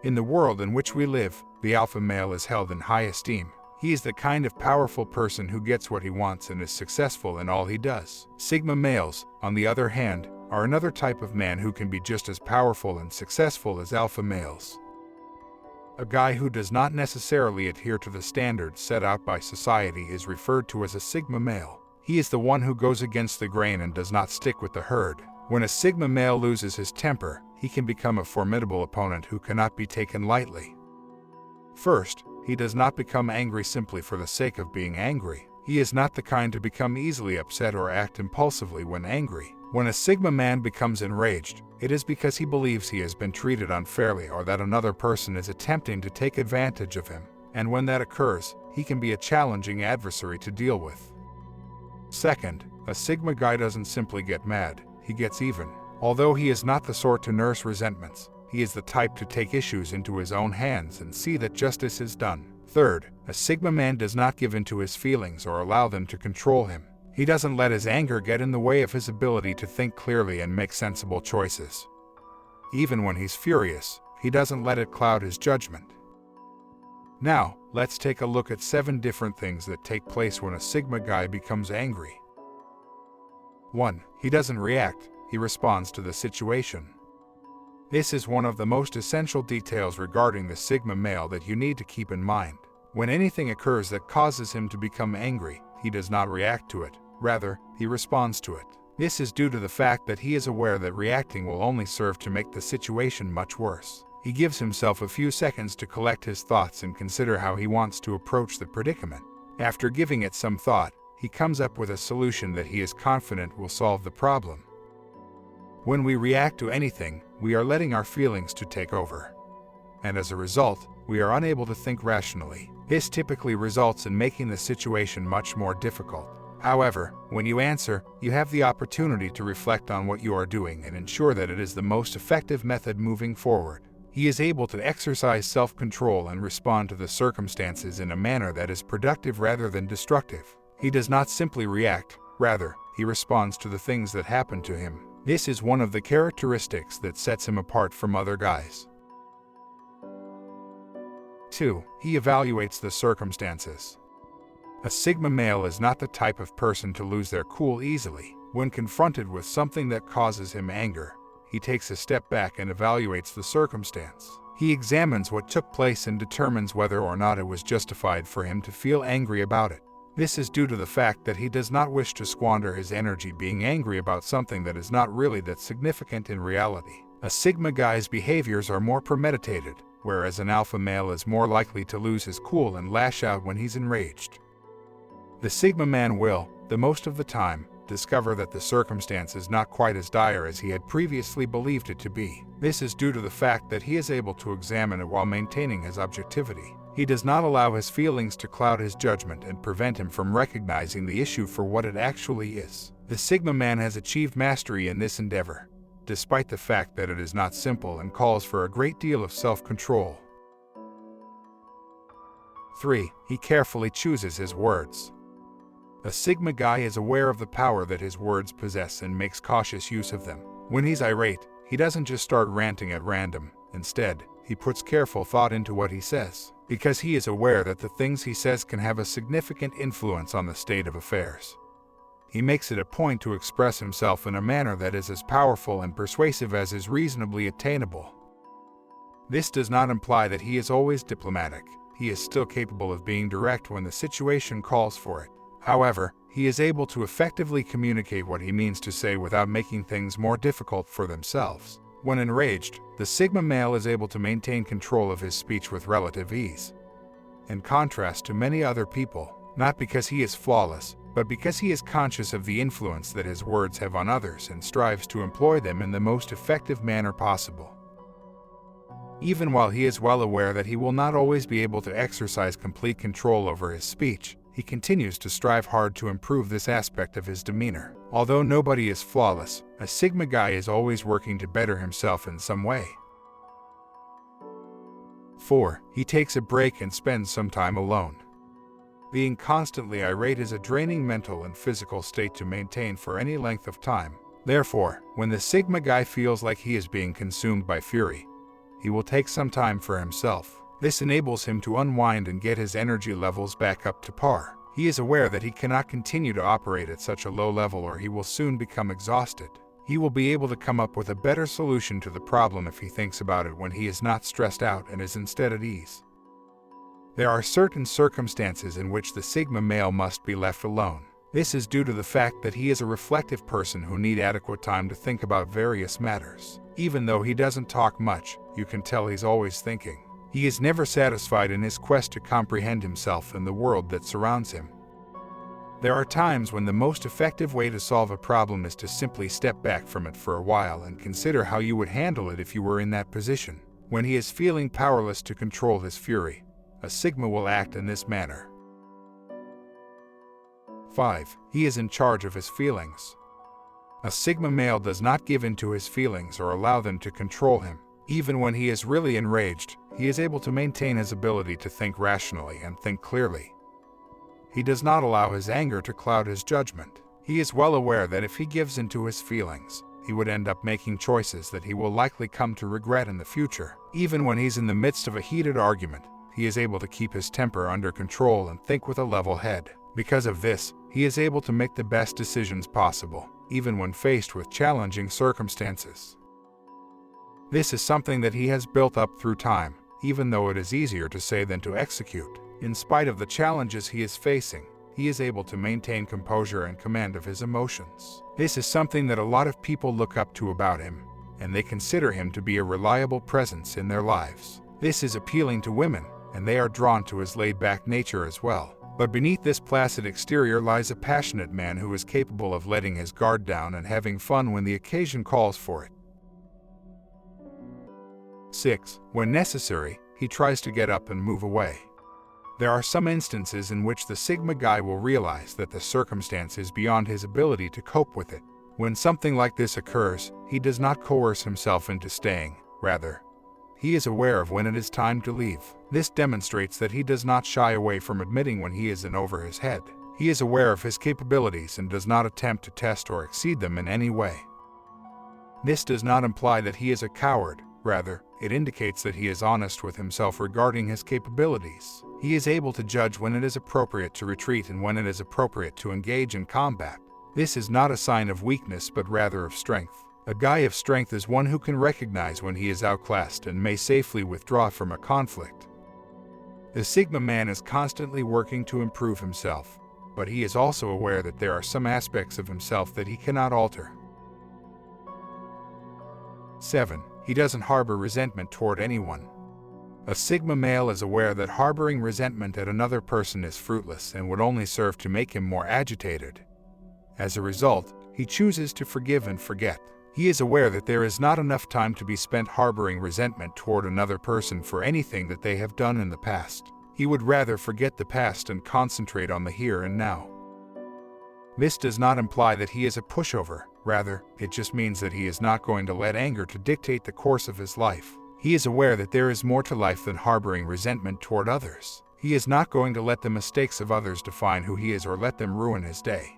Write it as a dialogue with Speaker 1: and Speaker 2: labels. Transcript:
Speaker 1: In the world in which we live, the alpha male is held in high esteem. He is the kind of powerful person who gets what he wants and is successful in all he does. Sigma males, on the other hand, are another type of man who can be just as powerful and successful as alpha males. A guy who does not necessarily adhere to the standards set out by society is referred to as a sigma male. He is the one who goes against the grain and does not stick with the herd. When a sigma male loses his temper, he can become a formidable opponent who cannot be taken lightly. First, he does not become angry simply for the sake of being angry. He is not the kind to become easily upset or act impulsively when angry. When a sigma man becomes enraged, it is because he believes he has been treated unfairly or that another person is attempting to take advantage of him. And when that occurs, he can be a challenging adversary to deal with. Second, a sigma guy doesn't simply get mad, he gets even. Although he is not the sort to nurse resentments, he is the type to take issues into his own hands and see that justice is done. Third, a sigma man does not give in to his feelings or allow them to control him. He doesn't let his anger get in the way of his ability to think clearly and make sensible choices. Even when he's furious, he doesn't let it cloud his judgment. Now, let's take a look at 7 different things that take place when a sigma guy becomes angry. 1. He doesn't react, he responds to the situation. This is one of the most essential details regarding the sigma male that you need to keep in mind. When anything occurs that causes him to become angry, he does not react to it. Rather, he responds to it. This is due to the fact that he is aware that reacting will only serve to make the situation much worse. He gives himself a few seconds to collect his thoughts and consider how he wants to approach the predicament. After giving it some thought, he comes up with a solution that he is confident will solve the problem. When we react to anything, we are letting our feelings to take over. And as a result, we are unable to think rationally. This typically results in making the situation much more difficult. However, when you answer, you have the opportunity to reflect on what you are doing and ensure that it is the most effective method moving forward. He is able to exercise self-control and respond to the circumstances in a manner that is productive rather than destructive. He does not simply react, rather, he responds to the things that happen to him. This is one of the characteristics that sets him apart from other guys. 2. He evaluates the circumstances. A sigma male is not the type of person to lose their cool easily. When confronted with something that causes him anger, he takes a step back and evaluates the circumstance. He examines what took place and determines whether or not it was justified for him to feel angry about it. This is due to the fact that he does not wish to squander his energy being angry about something that is not really that significant in reality. A sigma guy's behaviors are more premeditated, whereas an alpha male is more likely to lose his cool and lash out when he's enraged. The sigma man will, the most of the time, discover that the circumstance is not quite as dire as he had previously believed it to be. This is due to the fact that he is able to examine it while maintaining his objectivity. He does not allow his feelings to cloud his judgment and prevent him from recognizing the issue for what it actually is. The sigma man has achieved mastery in this endeavor, despite the fact that it is not simple and calls for a great deal of self-control. 3. He carefully chooses his words. A sigma guy is aware of the power that his words possess and makes cautious use of them. When he's irate, he doesn't just start ranting at random. Instead, he puts careful thought into what he says, because he is aware that the things he says can have a significant influence on the state of affairs. He makes it a point to express himself in a manner that is as powerful and persuasive as is reasonably attainable. This does not imply that he is always diplomatic. He is still capable of being direct when the situation calls for it. However, he is able to effectively communicate what he means to say without making things more difficult for themselves. When enraged, the sigma male is able to maintain control of his speech with relative ease. In contrast to many other people, not because he is flawless, but because he is conscious of the influence that his words have on others and strives to employ them in the most effective manner possible. Even while he is well aware that he will not always be able to exercise complete control over his speech, he continues to strive hard to improve this aspect of his demeanor. Although nobody is flawless, a sigma guy is always working to better himself in some way. 4. He takes a break and spends some time alone. Being constantly irate is a draining mental and physical state to maintain for any length of time. Therefore, when the sigma guy feels like he is being consumed by fury, he will take some time for himself. This enables him to unwind and get his energy levels back up to par. He is aware that he cannot continue to operate at such a low level or he will soon become exhausted. He will be able to come up with a better solution to the problem if he thinks about it when he is not stressed out and is instead at ease. There are certain circumstances in which the Sigma male must be left alone. This is due to the fact that he is a reflective person who needs adequate time to think about various matters. Even though he doesn't talk much, you can tell he's always thinking. He is never satisfied in his quest to comprehend himself and the world that surrounds him. There are times when the most effective way to solve a problem is to simply step back from it for a while and consider how you would handle it if you were in that position. When he is feeling powerless to control his fury, a Sigma will act in this manner. 5. He is in charge of his feelings. A Sigma male does not give in to his feelings or allow them to control him. Even when he is really enraged, he is able to maintain his ability to think rationally and think clearly. He does not allow his anger to cloud his judgment. He is well aware that if he gives in to his feelings, he would end up making choices that he will likely come to regret in the future. Even when he's in the midst of a heated argument, he is able to keep his temper under control and think with a level head. Because of this, he is able to make the best decisions possible, even when faced with challenging circumstances. This is something that he has built up through time, even though it is easier to say than to execute. In spite of the challenges he is facing, he is able to maintain composure and command of his emotions. This is something that a lot of people look up to about him, and they consider him to be a reliable presence in their lives. This is appealing to women, and they are drawn to his laid-back nature as well. But beneath this placid exterior lies a passionate man who is capable of letting his guard down and having fun when the occasion calls for it. 6. When necessary, he tries to get up and move away. There are some instances in which the Sigma guy will realize that the circumstance is beyond his ability to cope with it. When something like this occurs, he does not coerce himself into staying. Rather, he is aware of when it is time to leave. This demonstrates that he does not shy away from admitting when he is in over his head. He is aware of his capabilities and does not attempt to test or exceed them in any way. This does not imply that he is a coward. Rather, it indicates that he is honest with himself regarding his capabilities. He is able to judge when it is appropriate to retreat and when it is appropriate to engage in combat. This is not a sign of weakness but rather of strength. A guy of strength is one who can recognize when he is outclassed and may safely withdraw from a conflict. The Sigma man is constantly working to improve himself, but he is also aware that there are some aspects of himself that he cannot alter. 7. He doesn't harbor resentment toward anyone. A Sigma male is aware that harboring resentment at another person is fruitless and would only serve to make him more agitated. As a result, he chooses to forgive and forget. He is aware that there is not enough time to be spent harboring resentment toward another person for anything that they have done in the past. He would rather forget the past and concentrate on the here and now. This does not imply that he is a pushover. Rather, it just means that he is not going to let anger to dictate the course of his life. He is aware that there is more to life than harboring resentment toward others. He is not going to let the mistakes of others define who he is or let them ruin his day.